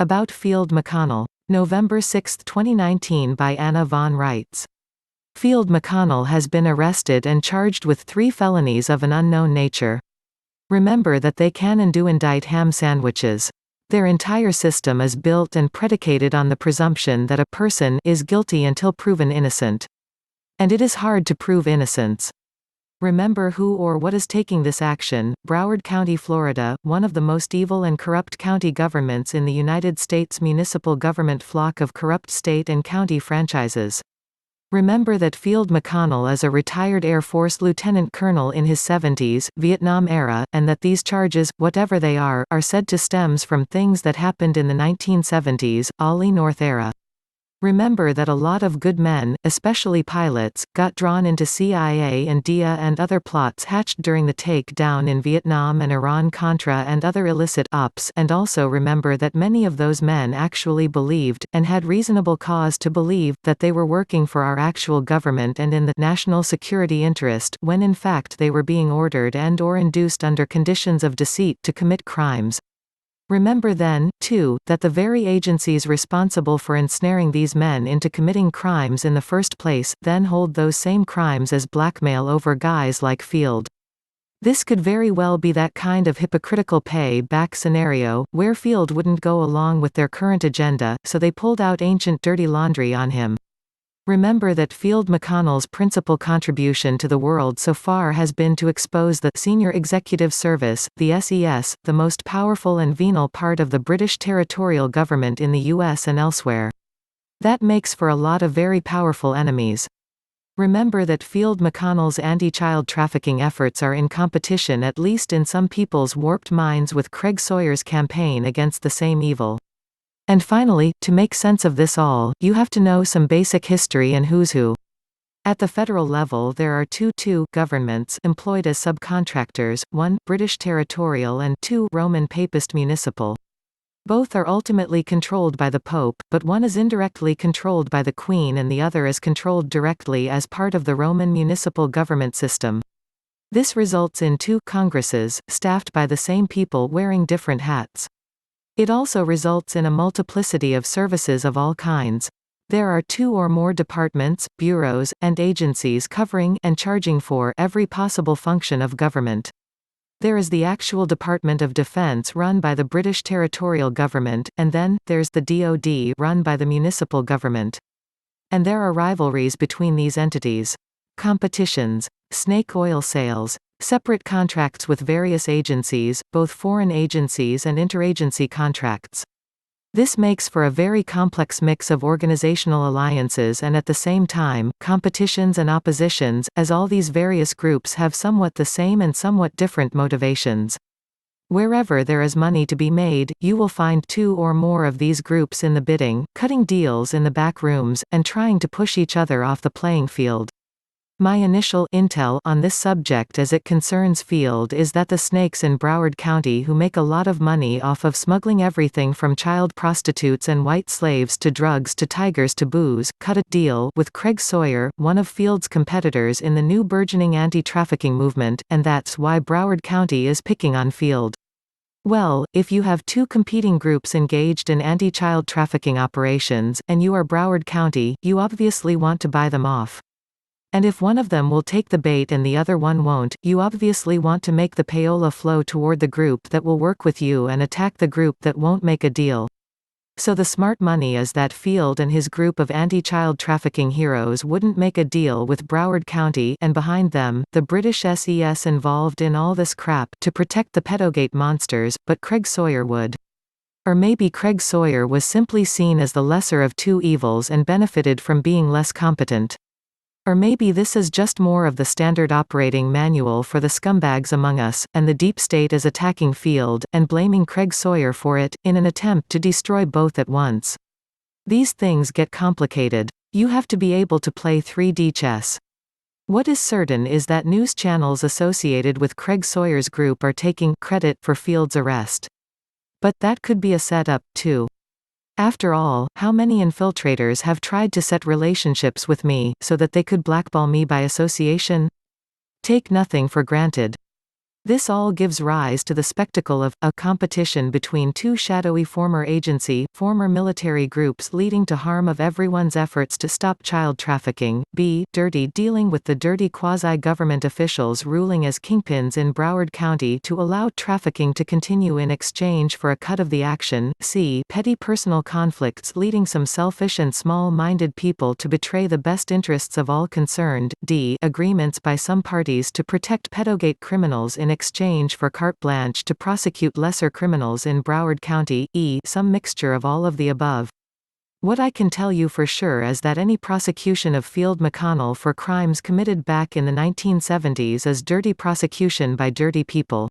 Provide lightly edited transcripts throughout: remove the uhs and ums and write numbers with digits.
About Field McConnell. November 6, 2019 by Anna von Reitz. Field McConnell has been arrested and charged with 3 felonies of an unknown nature. Remember that they can and do indict ham sandwiches. Their entire system is built and predicated on the presumption that a person is guilty until proven innocent. And it is hard to prove innocence. Remember who or what is taking this action: Broward County, Florida, one of the most evil and corrupt county governments in the United States Municipal Government, flock of corrupt state and county franchises. Remember that Field McConnell is a retired Air Force lieutenant colonel in his 70s, Vietnam era, and that these charges, whatever they are said to stems from things that happened in the 1970s, Ollie North Era. Remember that a lot of good men, especially pilots, got drawn into CIA and DIA and other plots hatched during the take-down in Vietnam and Iran Contra and other illicit ops, and also remember that many of those men actually believed, and had reasonable cause to believe, that they were working for our actual government and in the national security interest, when in fact they were being ordered and/or induced under conditions of deceit to commit crimes. Remember then, too, that the very agencies responsible for ensnaring these men into committing crimes in the first place, then hold those same crimes as blackmail over guys like Field. This could very well be that kind of hypocritical pay-back scenario, where Field wouldn't go along with their current agenda, so they pulled out ancient dirty laundry on him. Remember that Field McConnell's principal contribution to the world so far has been to expose the Senior Executive Service, the SES, the most powerful and venal part of the British territorial government in the US and elsewhere. That makes for a lot of very powerful enemies. Remember that Field McConnell's anti-child trafficking efforts are in competition, at least in some people's warped minds, with Craig Sawyer's campaign against the same evil. And finally, to make sense of this all, you have to know some basic history and who's who. At the federal level there are two governments employed as subcontractors, 1, British territorial, and 2, Roman Papist municipal. Both are ultimately controlled by the Pope, but one is indirectly controlled by the Queen and the other is controlled directly as part of the Roman municipal government system. This results in 2 congresses, staffed by the same people wearing different hats. It also results in a multiplicity of services of all kinds. There are 2 or more departments, bureaus, and agencies covering and charging for every possible function of government. There is the actual Department of Defense run by the British territorial government, and then, there's the DoD run by the municipal government. And there are rivalries between these entities. Competitions. Snake oil sales. Separate contracts with various agencies, both foreign agencies and interagency contracts. This makes for a very complex mix of organizational alliances and at the same time, competitions and oppositions, as all these various groups have somewhat the same and somewhat different motivations. Wherever there is money to be made, you will find 2 or more of these groups in the bidding, cutting deals in the back rooms, and trying to push each other off the playing field. My initial intel on this subject as it concerns Field is that the snakes in Broward County, who make a lot of money off of smuggling everything from child prostitutes and white slaves to drugs to tigers to booze, cut a deal with Craig Sawyer, one of Field's competitors in the new burgeoning anti-trafficking movement, and that's why Broward County is picking on Field. Well, if you have 2 competing groups engaged in anti-child trafficking operations, and you are Broward County, you obviously want to buy them off. And if one of them will take the bait and the other one won't, you obviously want to make the payola flow toward the group that will work with you and attack the group that won't make a deal. So the smart money is that Field and his group of anti-child trafficking heroes wouldn't make a deal with Broward County, and behind them, the British SES involved in all this crap to protect the pedogate monsters, but Craig Sawyer would. Or maybe Craig Sawyer was simply seen as the lesser of 2 evils and benefited from being less competent. Or maybe this is just more of the standard operating manual for the scumbags among us, and the deep state is attacking Field, and blaming Craig Sawyer for it, in an attempt to destroy both at once. These things get complicated. You have to be able to play 3D chess. What is certain is that news channels associated with Craig Sawyer's group are taking credit for Field's arrest. But that could be a setup, too. After all, how many infiltrators have tried to set relationships with me, so that they could blackball me by association? Take nothing for granted. This all gives rise to the spectacle of a competition between two shadowy former military groups leading to harm of everyone's efforts to stop child trafficking. B. Dirty dealing with the dirty quasi-government officials ruling as kingpins in Broward County to allow trafficking to continue in exchange for a cut of the action. C. Petty personal conflicts leading some selfish and small-minded people to betray the best interests of all concerned. D. Agreements by some parties to protect pedogate criminals in exchange for carte blanche to prosecute lesser criminals in Broward County. E. Some mixture of all of the above. What I can tell you for sure is that any prosecution of Field McConnell for crimes committed back in the 1970s is dirty prosecution by dirty people.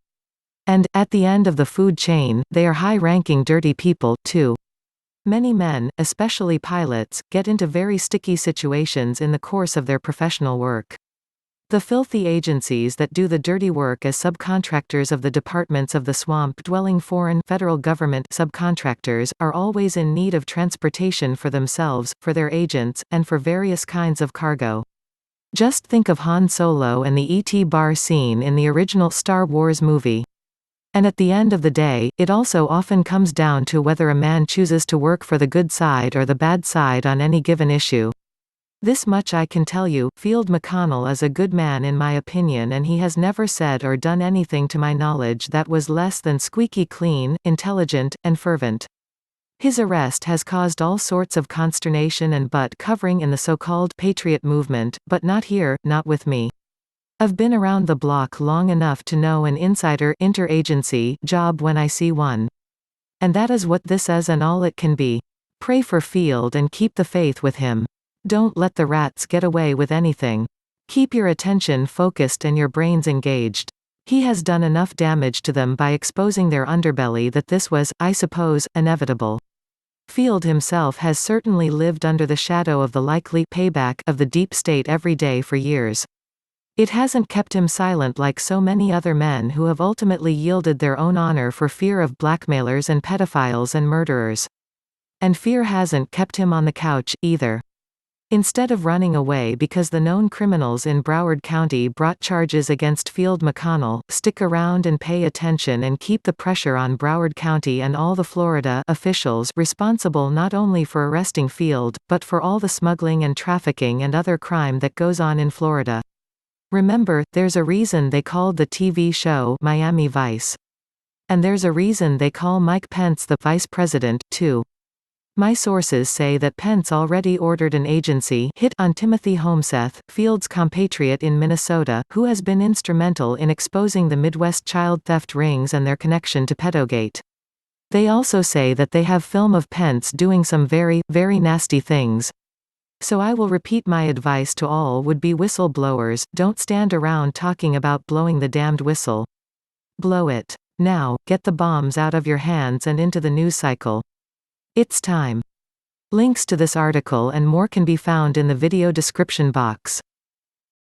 And, at the end of the food chain, they are high-ranking dirty people, too. Many men, especially pilots, get into very sticky situations in the course of their professional work. The filthy agencies that do the dirty work as subcontractors of the departments of the swamp-dwelling foreign federal government subcontractors are always in need of transportation for themselves, for their agents, and for various kinds of cargo. Just think of Han Solo and the E.T. bar scene in the original Star Wars movie. And at the end of the day, it also often comes down to whether a man chooses to work for the good side or the bad side on any given issue. This much I can tell you, Field McConnell is a good man in my opinion, and he has never said or done anything to my knowledge that was less than squeaky clean, intelligent, and fervent. His arrest has caused all sorts of consternation and butt-covering in the so-called patriot movement, but not here, not with me. I've been around the block long enough to know an insider interagency job when I see one. And that is what this is and all it can be. Pray for Field and keep the faith with him. Don't let the rats get away with anything. Keep your attention focused and your brains engaged. He has done enough damage to them by exposing their underbelly that this was, I suppose, inevitable. Field himself has certainly lived under the shadow of the likely payback of the deep state every day for years. It hasn't kept him silent like so many other men who have ultimately yielded their own honor for fear of blackmailers and pedophiles and murderers. And fear hasn't kept him on the couch, either. Instead of running away because the known criminals in Broward County brought charges against Field McConnell, stick around and pay attention and keep the pressure on Broward County and all the Florida officials responsible not only for arresting Field, but for all the smuggling and trafficking and other crime that goes on in Florida. Remember, there's a reason they called the TV show Miami Vice. And there's a reason they call Mike Pence the vice president, too. My sources say that Pence already ordered an agency hit on Timothy Homeseth, Field's compatriot in Minnesota, who has been instrumental in exposing the Midwest child theft rings and their connection to pedogate. They also say that they have film of Pence doing some very, very nasty things. So I will repeat my advice to all would-be whistleblowers: don't stand around talking about blowing the damned whistle. Blow it. Now, get the bombs out of your hands and into the news cycle. It's time. Links to this article and more can be found in the video description box.